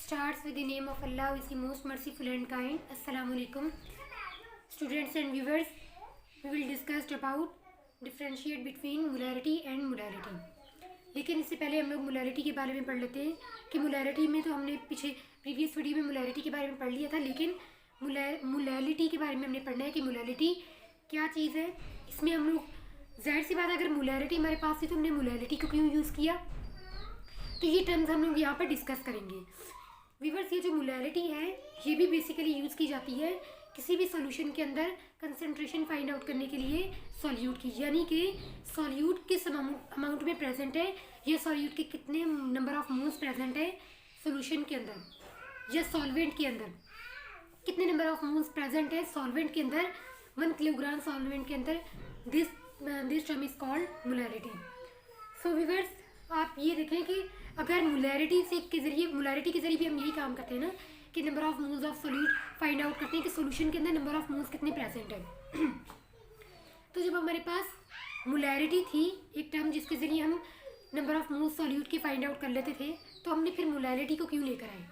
starts with the name of Allah, who is the most merciful and kind. Assalamu alaikum. Students and viewers, we will discuss about differentiate between molarity and molality. लेकिन इससे पहले हम लोग molarity के बारे में पढ़ लेते हैं कि मोलारिटी में तो हमने पीछे प्रीवियस वीडियो में मोलारिटी के बारे में पढ़ लिया था, लेकिन मोलालिटी के बारे में हमने पढ़ना है कि मोलालिटी क्या चीज़ है। इसमें हम लोग ज़ाहिर सी बात, अगर मोलारिटी हमारे पास थी तो हमने मोलालिटी को क्यों यूज़ किया, तो ये टर्म्स हम लोग यहाँ पर डिस्कस करेंगे। व्यूअर्स, ये जो मोलालिटी है ये भी बेसिकली यूज़ की जाती है किसी भी सॉल्यूशन के अंदर कंसंट्रेशन फाइंड आउट करने के लिए सॉल्यूट की, यानी कि सॉल्यूट किस अमाउंट में प्रेजेंट है या सॉल्यूट के कितने नंबर ऑफ मोल्स प्रेजेंट है सॉल्यूशन के अंदर या सॉल्वेंट के अंदर, कितने नंबर ऑफ मोल्स प्रेजेंट है सॉल्वेंट के अंदर 1 किलोग्राम सॉल्वेंट के अंदर। This term is called molarity. So viewers, आप ये देखें कि अगर मोलारिटी के ज़रिए भी हम यही काम करते हैं ना कि number of moles of solute find out करते हैं कि सॉल्यूशन के अंदर नंबर ऑफ मोल्स कितने प्रेजेंट है। तो जब हमारे पास मोलारिटी थी, एक टर्म जिसके ज़रिए हम नंबर ऑफ मोल्स सॉल्यूट के फाइंड आउट कर लेते थे, तो हमने फिर मोलारिटी को क्यों लेकर आए।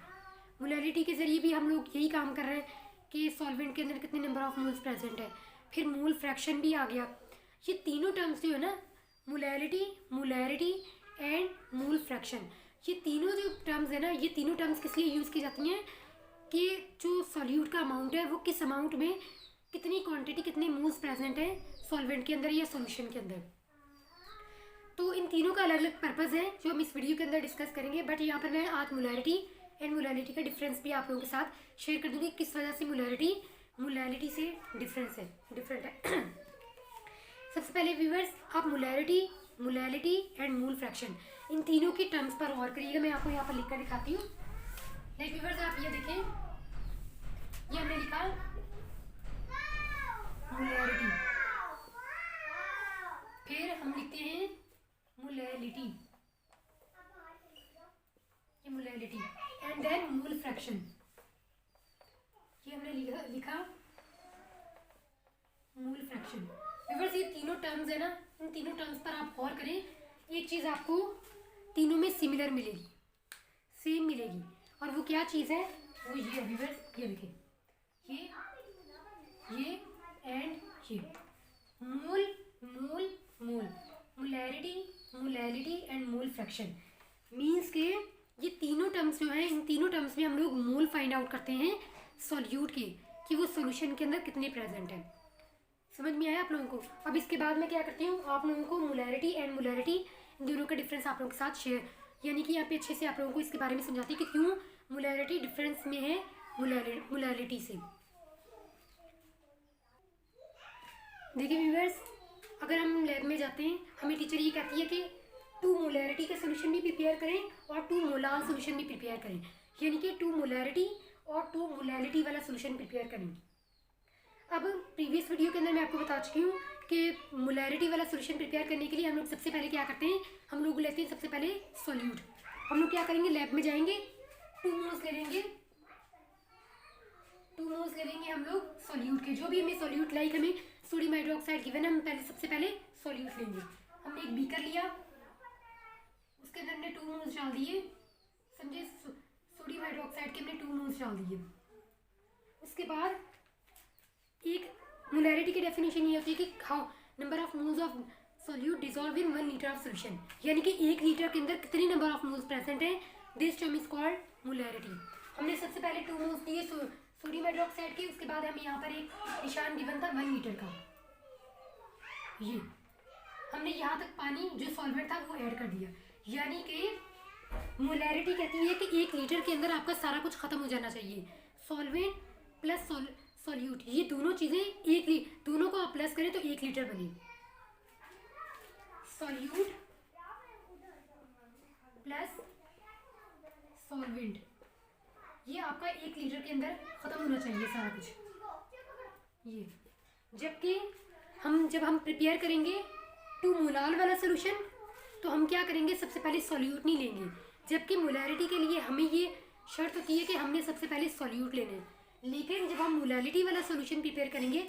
मोलारिटी के ज़रिए भी हम लोग यही काम कर रहे हैं कि सॉल्वेंट के अंदर कितने नंबर ऑफ मोल्स प्रेजेंट है। फिर मोल फ्रैक्शन भी आ गया। ये तीनों टर्म्स जो है ना, मोलारिटी एंड मोल फ्रैक्शन, ये तीनों जो टर्म्स है ना, ये तीनों टर्म्स किस लिए यूज़ की जाती हैं कि जो सॉल्यूट का अमाउंट है वो किस अमाउंट में कितनी क्वांटिटी कितने मोल्स प्रेजेंट है सॉल्वेंट के अंदर या सॉल्यूशन के अंदर। तो इन तीनों का अलग अलग पर्पज़ है जो हम इस वीडियो के अंदर डिस्कस करेंगे, बट यहाँ पर मैं आज मोलारिटी एंड मोलालिटी का डिफरेंस भी आप लोगों के साथ शेयर कर दूँगी, किस वजह से मोलालिटी से डिफरेंट है। सबसे पहले व्यूअर्स, आप molality and mole fraction in तीनों की टर्म्स पर गौर करिएगा। मैं आपको यहाँ पर लिख कर दिखाती हूँ। लाइक व्यूअर्स, आप ये देखें, ये हमने लिखा मोलारिटी, फिर हम लिखते हैं मोलालिटी, ये molality, and then mole fraction, ये हमने लिखा मोल फ्रैक्शन। व्यूअर्स, ये तीनों टर्म्स है ना, इन तीनों टर्म्स पर आप गौर करें, एक चीज़ आपको तीनों में सिमिलर मिलेगी, सेम मिलेगी, और वो क्या चीज़ है, वो ये है व्यूअर्स, ये देखिए, ये एंड ये mole mole mole molality and mole fraction means के ये तीनों टर्म्स जो हैं, इन तीनों टर्म्स में हम लोग मोल फाइंड आउट करते हैं सॉल्यूट के कि वो सॉल्यूशन के अंदर कितने प्रेजेंट है। समझ में आया आप लोगों को। अब इसके बाद मैं क्या करती हूँ, आप लोगों को मोलारिटी एंड मोलालिटी इन दोनों का डिफरेंस आप लोगों के साथ शेयर, यानी कि यहाँ पे अच्छे से आप लोगों को इसके बारे में समझाती है कि क्यों मोलारिटी डिफरेंस में है मोलालिटी से। देखिए व्यूअर्स, अगर हम लैब में जाते हैं, हमें टीचर ये कहती है कि 2 मोलारिटी का सोल्यूशन भी प्रिपेयर करें और 2 मोलाल सोल्यूशन भी प्रिपेयर करें, यानी कि 2 मोलारिटी और 2 मोलालिटी वाला सोल्यूशन प्रिपेयर करें। अब प्रीवियस वीडियो के अंदर मैं आपको बता चुकी हूँ कि मोलारिटी वाला सोल्यूशन प्रिपेयर करने के लिए हम लोग सबसे पहले क्या करते हैं, हम लोग लेते हैं सबसे पहले सॉल्यूट। हम लोग क्या करेंगे, लैब में जाएंगे, 2 मोल्स ले लेंगे हम लोग सॉल्यूट के, जो भी हमें सॉल्यूट लाइक हमें सोडियम हाइड्रोक्साइड गिवन है, हम सबसे पहले सॉल्यूट लेंगे। हमने एक बीकर लिया, उसके अंदर हमने 2 मोल्स डाल दिए, समझे, सोडियम हाइड्रोक्साइड के हमने 2 मोल्स डाल दिए। उसके बाद एक मोलारिटी की डेफिनेशन ये होती है कि how number of moles of solute dissolve in 1 litre of solution, यानी कि 1 लीटर के अंदर कितने नंबर ऑफ मोल्स प्रेजेंट है। This term is called molarity. हमने सबसे पहले 2 मोल्स दिए सोडियम हाइड्रोक्साइड के, उसके बाद हमें यहाँ पर एक निशान गिवन था 1 लीटर का, ये हमने यहाँ तक पानी जो सॉल्वेंट था वो ऐड कर दिया, यानी कि मोलारिटी कहती है कि 1 लीटर के अंदर आपका सारा कुछ खत्म हो जाना चाहिए, सॉल्वेंट प्लस सॉल्यूट, ये दोनों चीज़ें दोनों को आप प्लस करें तो 1 लीटर बने। सॉल्यूट प्लस सॉल्वेंट, ये आपका 1 लीटर के अंदर ख़त्म होना चाहिए सारा कुछ। ये जबकि जब हम प्रिपेयर करेंगे 2 मोलाल वाला सोल्यूशन, तो हम क्या करेंगे, सबसे पहले सॉल्यूट नहीं लेंगे, जबकि मोलारिटी के लिए हमें ये शर्त होती है कि हमने सबसे पहले सॉल्यूट लेना है। लेकिन जब हम मोलालिटी वाला सॉल्यूशन प्रिपेयर करेंगे,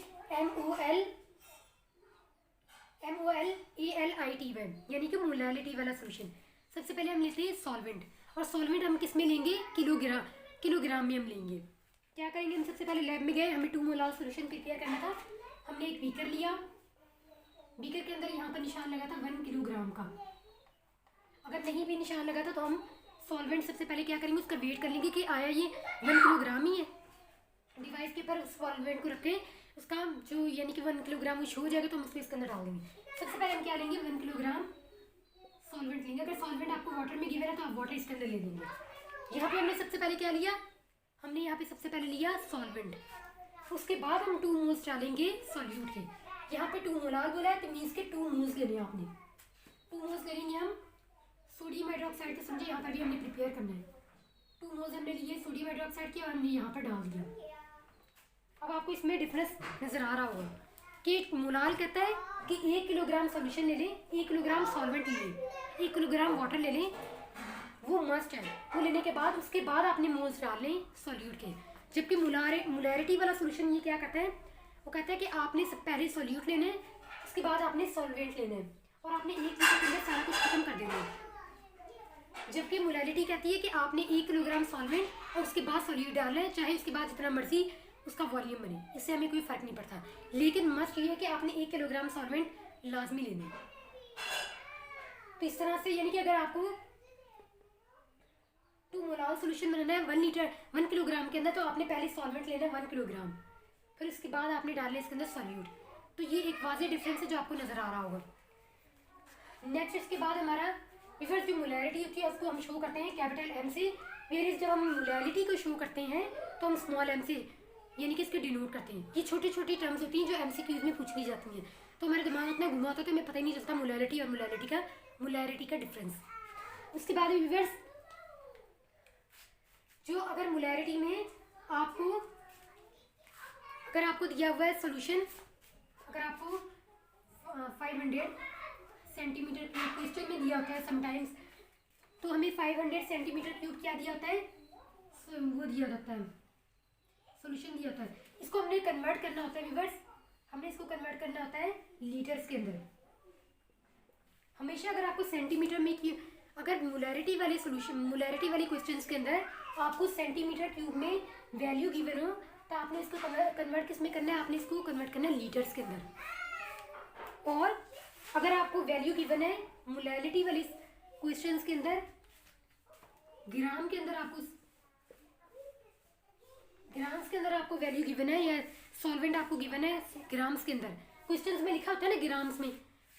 MOLALITY यानी कि मोलालिटी वाला सॉल्यूशन, सबसे पहले हम लेते हैं सॉल्वेंट, और सॉल्वेंट हम किस में लेंगे, किलोग्राम में हम लेंगे। क्या करेंगे, हम सबसे पहले लैब में गए, हमें 2 मोलार सोल्यूशन प्रिपेयर करना था। हमने एक बीकर लिया, बीकर के अंदर यहाँ पर निशान लगा था 1 किलोग्राम का। अगर नहीं भी निशान लगा था तो हम सॉल्वेंट सबसे पहले क्या करेंगे, उसका वेट कर लेंगे कि आया ये 1 किलोग्राम ही है। डिवाइस के ऊपर उस सॉल्वेंट को रखें, उसका जो यानी कि 1 किलोग्राम शो हो जाएगा तो हम उसको इसके अंदर डाल देंगे। सबसे पहले हम क्या लेंगे, 1 किलोग्राम सॉल्वेंट लेंगे। अगर सॉल्वेंट आपको वाटर में गिवन है तो आप वाटर इसके अंदर ले लेंगे। यहाँ पे हमने सबसे पहले क्या लिया, हमने यहाँ पे सबसे पहले लिया सॉल्वेंट। उसके बाद हम 2 मोल्स डालेंगे सॉल्यूट के। यहाँ पे 2 मोलार बोला है तो मीन्स के 2 मोल्स लेने आपने 2 मोल्स लेंगे हम सोडियम हाइड्रोक्साइड के। समझे यहाँ पर भी हमने प्रिपेयर करना है। 2 मोल्स हमने लिए सोडियम हाइड्रोक्साइड के और हमने यहाँ पर डाल दिया। अब आपको इसमें डिफरेंस नज़र आ रहा होगा कि मोलार कहता है कि 1 किलोग्राम सोल्यूशन ले लें, 1 किलोग्राम सॉल्वेंट ले लें, 1 किलोग्राम वाटर ले लें, वो मस्ट है। वो लेने के बाद उसके बाद आपने मोल्स डाल लें सॉल्यूट के। जबकि मोलैरिटी वाला सोल्यूशन ये क्या कहता है, वो कहता है कि आपने सब पहले सॉल्यूट लेना है, उसके बाद आपने सॉल्वेंट लेना है और आपने 1 लीटर के अंदर सारा कुछ खत्म कर देना है। जबकि मोलैरिटी कहती है कि आपने 1 किलोग्राम सॉल्वेंट और उसके बाद सॉल्यूट डालना है, चाहे उसके बाद जितना मर्जी उसका वॉल्यूम बने, इससे हमें कोई फ़र्क नहीं पड़ता। लेकिन मस्ट ये है कि आपने 1 किलोग्राम सॉल्वेंट लाजमी लेना है। तो इस तरह से यानी कि अगर आपको 2 मोलार सोल्यूशन बनाना है 1 किलोग्राम के अंदर, तो आपने पहले सॉल्वेंट लेना है 1 किलोग्राम, फिर उसके बाद आपने डालना है इसके अंदर सॉल्यूट। तो ये एक वाज़ेह डिफरेंस है जो आपको नज़र आ रहा होगा। नेक्स्ट इसके बाद हमारा रिवर्स जो मोलैरिटी होती है उसको हम शो करते हैं कैपिटल M से। वेयर जब हम मोलैरिटी को शो करते हैं तो हम स्मॉल m से यानी कि इसके डिनोट करते हैं। ये छोटी छोटी टर्म्स होती हैं जो MCQs में पूछ ली जाती हैं, तो हमारे दिमाग इतना घुमा होता है तो हमें पता ही नहीं चलता मोलैरिटी और मोलैरिटी का डिफरेंस। उसके बाद रिवर्स जो अगर मोलैरिटी में अगर आपको दिया हुआ है सोल्यूशन, अगर आपको 500 सेंटीमीटर क्यूब क्वेश्चन में दिया होता है समटाइम्स, तो हमें 500 सेंटीमीटर क्यूब क्या दिया होता है, वो दिया जाता है सोल्यूशन दिया होता है। इसको हमने कन्वर्ट करना होता है व्यूअर्स, हमने इसको कन्वर्ट करना होता है लीटर्स के अंदर। हमेशा अगर आपको सेंटीमीटर में अगर मोलैरिटी वाले क्वेश्चंस के अंदर आपको सेंटीमीटर क्यूब में वैल्यू गिवन हो तो आपने इसको कन्वर्ट किस में करना है, आपने इसको कन्वर्ट करना है लीटर्स के अंदर। और अगर आपको वैल्यू गिवन है मोलैरिटी वाले क्वेश्चंस के अंदर ग्राम्स के अंदर आपको वैल्यू गिवन है या सॉल्वेंट आपको गिवन है ग्राम्स के अंदर, क्वेश्चंस में लिखा होता है ना ग्राम्स में,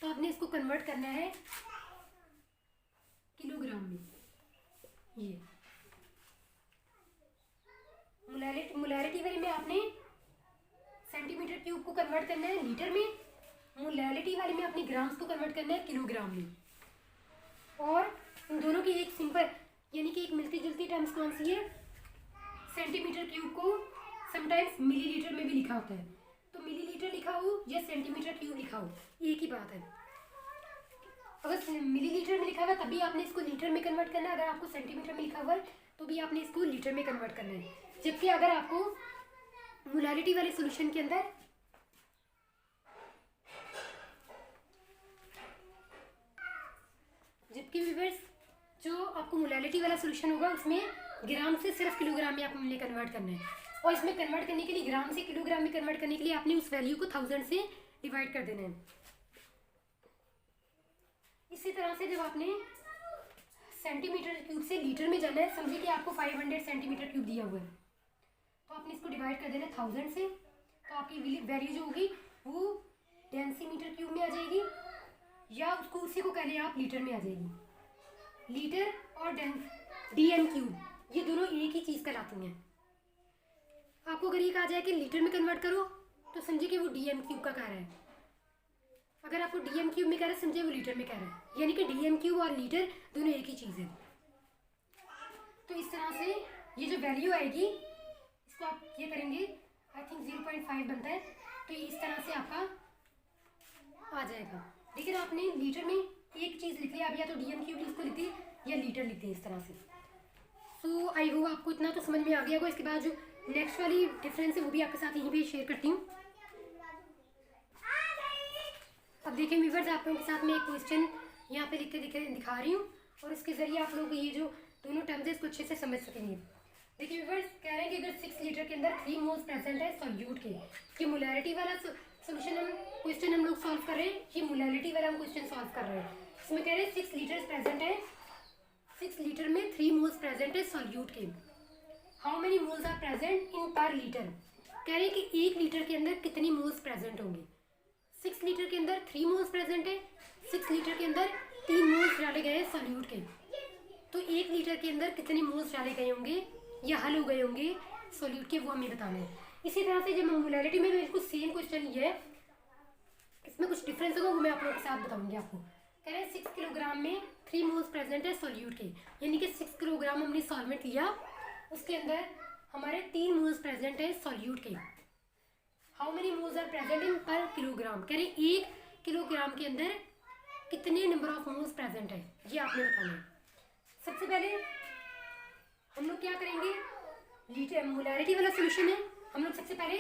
तो आपने इसको कन्वर्ट करना है किलोग्राम में। ये मोलैरिटी वाले में आपने सेंटीमीटर क्यूब को कन्वर्ट करना है लीटर में, मोलैरिटी वाले में अपने ग्राम्स को कन्वर्ट करना है किलोग्राम में। और इन दोनों की एक सिंपल यानी कि एक मिलती जुलती टर्म्स कौन सी है, सेंटीमीटर क्यूब को समटाइम्स मिलीलीटर में भी लिखा होता है, तो मिलीलीटर लिखा हो या सेंटीमीटर क्यूब लिखा हो एक ही बात है। अगर मिलीलीटर में लिखा हुआ तभी आपने इसको लीटर में कन्वर्ट करना है, अगर आपको सेंटीमीटर में लिखा हुआ है तो भी आपने इसको लीटर में कन्वर्ट करना है। जबकि अगर आपको मोलैरिटी वाले सोल्यूशन के अंदर व्यूअर्स जो आपको मोलैरिटी वाला सोल्यूशन होगा उसमें ग्राम से सिर्फ किलोग्राम में आपने कन्वर्ट करना है, और इसमें कन्वर्ट करने के लिए ग्राम से किलोग्राम में कन्वर्ट करने के लिए आपने उस वैल्यू को 1000 से डिवाइड कर देना है। इसी तरह से जब आपने सेंटीमीटर क्यूब से लीटर में जाना है, समझिए कि आपको 500 सेंटीमीटर क्यूब दिया हुआ है, तो आपने इसको डिवाइड कर देना 1000 से, तो आपकी वैल्यू जो होगी वो डेंसीमीटर क्यूब में आ जाएगी, या उसको उसी को कह लें आप लीटर में आ जाएगी। लीटर और DM क्यूब ये दोनों एक ही चीज़ कहलाती हैं। आपको अगर ये कहा जाए कि लीटर में कन्वर्ट करो तो समझिए कि वो DM क्यूब का कह रहा है, अगर आपको DM क्यूब में कह रहा है समझिए वो लीटर में कह रहा है, यानी कि DM क्यूब और लीटर दोनों एक ही चीज़ है। तो इस तरह से ये जो वैल्यू आएगी इसको आप ये करेंगे, आई थिंक 0.5 बनता है, तो ये इस तरह से आपका आ जाएगा। लेकिन आपने लीटर में एक चीज़ लिख लिया, अब या तो DM क्यूब इसको लिखती है या लीटर लिखते हैं इस तरह से। सो आई होप आपको इतना तो समझ में आ गया होगा। इसके बाद जो नेक्स्ट वाली डिफरेंस है वो भी आपके साथ यहीं पे शेयर करती हूँ। अब देखिए व्यूअर्स, आप लोगों के साथ मैं एक क्वेश्चन यहाँ पे लिख के दिखा रही हूँ, और इसके ज़रिए आप लोगों को ये जो दोनों टर्म्स है, इसको अच्छे से समझ सकेंगे। देखिए व्यूअर्स, कह रहे हैं कि अगर 6 लीटर के अंदर 3 मोल्स प्रेजेंट है सॉल्यूट के, ये मोलैरिटी वाला सोल्यूशन हम क्वेश्चन हम लोग सॉल्व कर रहे हैं, ये मोलैरिटी वाला हम क्वेश्चन सॉल्व कर रहे हैं। इसमें कह रहे हैं 6 लीटर प्रेजेंट है, 6 लीटर में 3 मोल्स प्रेजेंट है सॉल्यूट के। How many moles are present in per litre, कह रहे हैं कि 1 लीटर के अंदर कितनी मोल्स प्रेजेंट होंगे। 6 लीटर के अंदर 3 मोल्स प्रेजेंट है, 6 लीटर के अंदर 3 मोल्स डाले गए हैं सॉल्यूट के, तो 1 लीटर के अंदर कितने मोल्स डाले गए होंगे या हल हो गए होंगे सॉल्यूट के, वो हमें बताना है। इसी तरह से जब मोलैरिटी में बिल्कुल सेम क्वेश्चन ये है, इसमें कुछ डिफरेंस होगा वो मैं आप लोगों के साथ बताऊंगी आपको। कह रहे हैं 6 किलोग्राम में 3 मोल्स प्रेजेंट है सॉल्यूट के, यानी कि 6 किलोग्राम हमने सॉल्वेंट लिया, उसके अंदर हमारे 3 मोल्स प्रेजेंट है सॉल्यूट के। How many moles are present in per kilogram, कह रहे हैं 1 किलोग्राम के अंदर कितने नंबर ऑफ मोल्स प्रेजेंट है, ये आपने बताना है। सबसे पहले हम लोग क्या करेंगे, लीटर मोलैरिटी वाला सोल्यूशन है, हम लोग सबसे पहले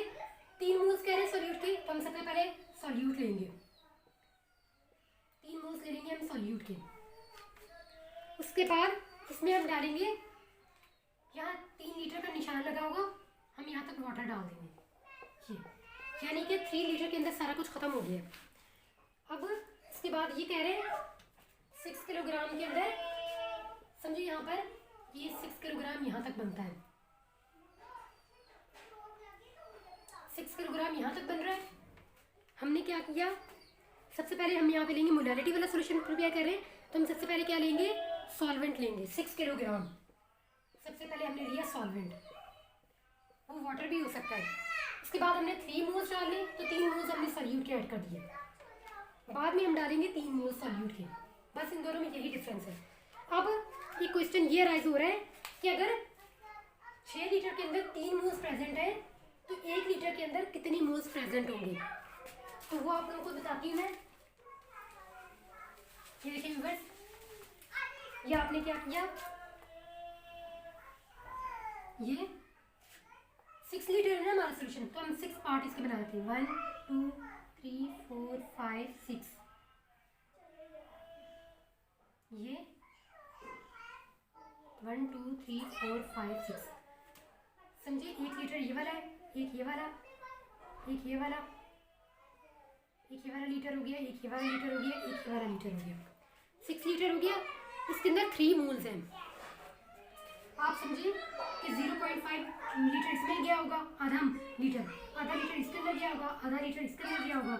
3 मोल्स कह रहे हैं सॉल्यूट के, तो हम सबसे पहले सॉल्यूट लेंगे, 3 मोल्स ले लेंगे हम सॉल्यूट के। उसके बाद इसमें हम डालेंगे, यहाँ 3 लीटर का निशान लगा होगा, हम यहाँ तक वाटर डाल देंगे, ये यानी कि 3 लीटर के अंदर सारा कुछ खत्म हो गया। अब इसके बाद ये कह रहे हैं 6 किलोग्राम के अंदर, समझिए यहाँ पर ये 6 किलोग्राम यहाँ तक बनता है, 6 किलोग्राम यहाँ तक बन रहा है। हमने क्या किया, सबसे पहले हम यहाँ पे लेंगे मोलैरिटी वाला सोल्यूशन प्रिपेयर कर रहे हैं, तो हम सबसे पहले क्या लेंगे, सॉल्वेंट लेंगे 6 किलोग्राम। सबसे पहले हमने लिया सॉल्वेंट, वो वाटर भी हो सकता है। उसके बाद हमने 3 मोल्स डाले, तो 3 मोल्स हमने सॉल्यूट के ऐड कर दिए, बाद में हम डालेंगे 3 मोल्स सॉल्यूट के, बस इन दोनों में यही डिफरेंस है। अब ये क्वेश्चन ये राइज हो रहा है कि अगर 6 लीटर के अंदर 3 मोल्स प्रेजेंट है, तो 1 लीटर के अंदर कितनी मोल्स प्रेजेंट होंगे, तो वो आप लोगों को बताती हूँ मैं। ये देखिए व्यूअर्स, ये आपने क्या किया, ये 6 लीटर है ना हमारा सोल्यूशन, तो हम 6 पार्ट इसके बना देते हैं, 1 2 3 4 5 6, ये 1 2 3 4 5 6, समझिए 1 लीटर ये वाला है, एक ये वाला, एक ये वाला, एक ये वाला लीटर हो गया, एक ये वाला लीटर हो गया, एक ये वाला लीटर हो गया, 6 लीटर हो गया। इसके अंदर 3 मोल्स हैं, आप समझिए कि 0.5 लीटर इसमें गया होगा, आधा लीटर, आधा लीटर इसके अंदर गया होगा, आधा लीटर इसके अंदर गया होगा,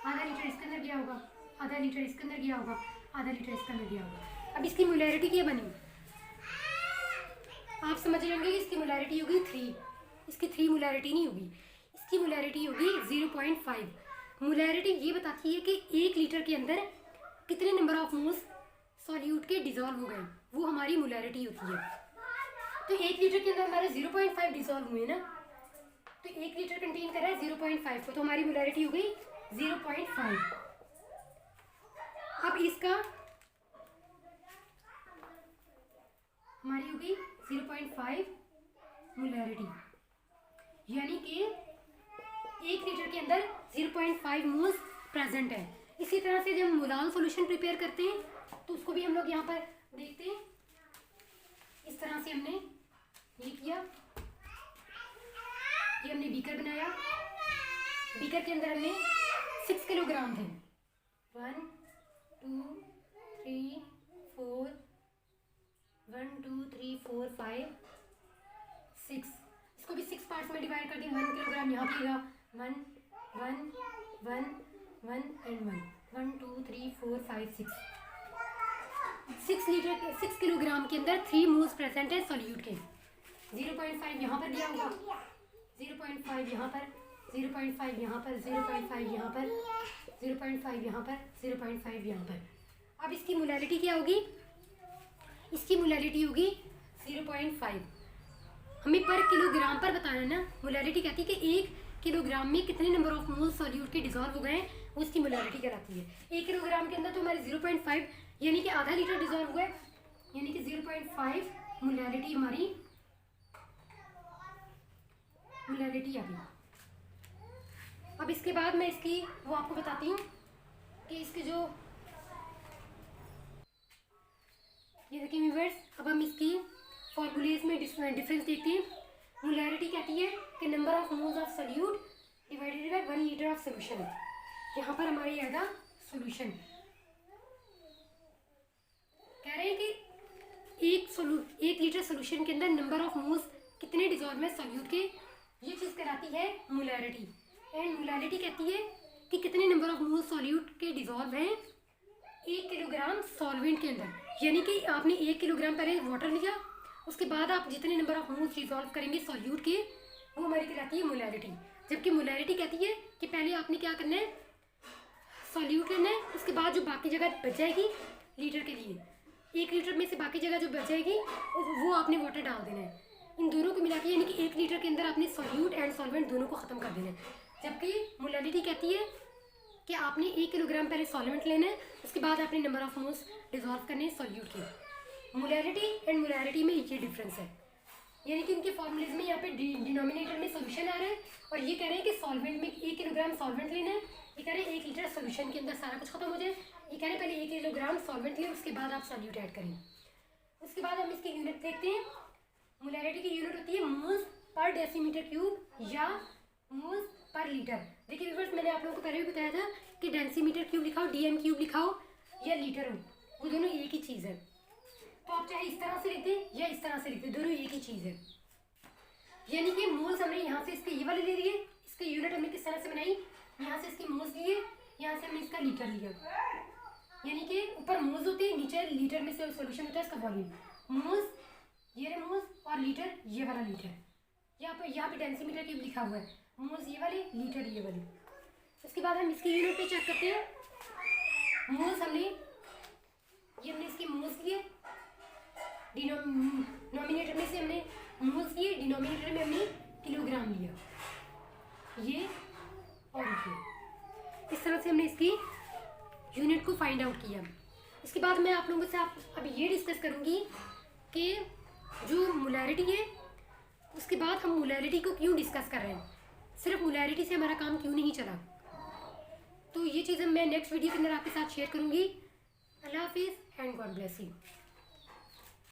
आधा लीटर इसके अंदर गया होगा, आधा लीटर इसके अंदर गया होगा, आधा लीटर इसके अंदर गया होगा। अब इसकी मोलैरिटी क्या बनी, आप समझ रहे होंगे कि इसकी मोलैरिटी होगी 3, इसकी 3 मोलैरिटी नहीं होगी, इसकी मोलैरिटी होगी 0.5। मोलैरिटी ये बताती है कि 1 लीटर के अंदर कितने नंबर ऑफ मोल्स सॉल्यूट के डिजॉल्व हो गए, वो हमारी मोलैरिटी होती है। तो 1 लीटर के अंदर हमारे 0.5 डिजॉल्व हुए ना, तो 1 लीटर कंटेन कर रहा है 0.5 को, तो हमारी मोलैरिटी हो गई 0.5। अब इसका हमारी हो गई 0.5 मोलैरिटी, यानी कि 1 लीटर के अंदर 0.5 मोल्स प्रेजेंट है। इसी तरह से जब मोलाल सॉल्यूशन प्रिपेयर करते हैं, तो उसको भी हम लोग यहाँ पर देखते हैं, इस तरह से हमने ये किया, ये हमने बीकर बनाया, बीकर के अंदर हमने 6 किलोग्राम थे, 1 2 3 4 1 2 3 4 5 6, इसको भी 6 पार्ट्स में डिवाइड कर दिया, 1 किलोग्राम यहाँ पे 1 1 1 1 एंड 1 2 3 4 5 6, 6 लीटर के 6 किलोग्राम के अंदर 3 मोल्स प्रेजेंट है सॉल्यूट के। 0.5 यहाँ पर दिया होगा, 0.5 यहाँ पर, 0.5 यहाँ पर, 0.5 यहाँ पर, 0.5 यहाँ पर, 0.5 यहाँ पर। अब इसकी मोलैरिटी क्या होगी, इसकी मोलैरिटी होगी 0.5। हमें पर किलोग्राम पर बताना है ना, मोलैरिटी कहती है कि 1 किलोग्राम में कितने नंबर ऑफ मोल्स सॉल्यूट के डिजॉल्व हो गए हैं, वो इसकी मोलैरिटी कहलाती है। 1 किलोग्राम के अंदर तो हमारे 0.5 यानी कि आधा लीटर डिजॉल्व हुआ है, यानी कि 0.5 मोलैरिटी हमारी मोलैरिटी आ गई। अब इसके बाद मैं इसकी वो आपको बताती हूँ कि इसके जो ये देखिए व्यूअर्स, अब हम इसकी फॉर्मूलेज में डिफरेंस देखते हैं। मोलैरिटी कहती है कि number of moles of solute divided by 1 litre of solution. यहाँ पर हमारे आएगा सोल्यूशन। कह रहे हैं कि एक लीटर सोल्यूशन के अंदर नंबर ऑफ मोल्स कितने डिजॉल्व है सोल्यूट के, ये चीज़ कहलाती है मोलैरिटी। एंड मोलैरिटी कहती है कि कितने नंबर ऑफ मोल्स सोल्यूट के डिजॉल्व हैं 1 किलोग्राम सॉल्वेंट के अंदर। यानी कि आपने 1 किलोग्राम पहले वाटर लिया, उसके बाद आप जितने नंबर ऑफ मोल्स डिजॉल्व करेंगे सॉल्यूट के, वो हमारी कहलाती है मोलैरिटी। जबकि मोलैरिटी कहती है कि पहले आपने क्या करना है, सॉल्यूट लेना है, उसके बाद जो बाकी जगह बच जाएगी लीटर के लिए, 1 लीटर में से बाकी जगह जो बच जाएगी वो आपने वाटर डाल देना है। इन दोनों को मिला के यानी कि 1 लीटर के अंदर आपने सॉल्यूट एंड सॉल्वेंट दोनों को ख़त्म कर देना है। जबकि मोलैरिटी कहती है कि आपने 1 किलोग्राम पहले सॉल्वेंट लेना है, उसके बाद आपने नंबर ऑफ मोल्स डिजॉल्व करने हैं सॉल्यूट के। मोलैरिटी एंड मोलैरिटी में ये डिफरेंस है। यानी कि इनके फॉर्मूलेज में यहाँ पे डिनोमिनेटर में सोल्यूशन आ रहा है और ये कह रहे हैं कि सॉल्वेंट में 1 किलोग्राम सॉल्वेंट लेना है, ये कह रहे हैं 1 लीटर सोल्यूशन के अंदर सारा कुछ खत्म हो जाए। ये कह रहे हैं पहले 1 किलोग्राम सॉल्वेंट लें, उसके बाद आप सॉल्यूट ऐड करें। उसके बाद हम इसकी यूनिट देखते हैं। मोलैरिटी की यूनिट होती है मोल्स पर डेसीमीटर क्यूब या मोल्स पर लीटर। देखिए व्यूअर्स, मैंने आप लोगों को पहले भी बताया था कि डेंसीमीटर क्यूब लिखाओ, डीएम क्यूब लिखाओ या लीटर हो, वो दोनों एक ही चीज़ है। तो आप चाहे इस तरह से लिखते हैं या इस तरह से लिखते हैं, दोनों एक ही चीज़ है। यानी कि मोल्स हमने यहाँ से इसके ये वाले ले लिए, इसकी यूनिट हमने किस तरह से बनाई, यहाँ से इसकी मोल्स लिए, यहाँ से हमने इसका लीटर लिया। यानी कि ऊपर मोल्स होते हैं, नीचे लीटर में से सोल्यूशन होता है इसका वॉल्यूम। मोल्स ये रहे मोल्स और लीटर ये वाला लीटर। यहाँ पे डेंसीमीटर क्यूब लिखा हुआ है, मोल्स ये वाले, लीटर ये वाले। उसके बाद हम इसकी यूनिट पे चेक करते हैं। मोल्स हमने इसके मोल्स लिए, डिनोमिनेटर में से हमने मोल्स लिए, डिनोमिनेटर में हमने किलोग्राम लिया, ये और ये। इस तरह से हमने इसकी यूनिट को फाइंड आउट किया। इसके बाद मैं आप लोगों से अभी ये डिस्कस करूँगी कि जो मोलैरिटी है, उसके बाद हम मोलैरिटी को क्यों डिस्कस कर रहे हैं, सिर्फ मोलैरिटी से हमारा काम क्यों नहीं चला। तो ये चीज़ें मैं नेक्स्ट वीडियो के अंदर आपके साथ शेयर करूँगी। अल्लाह हाफिज़ एंड गॉड ब्लेस यू।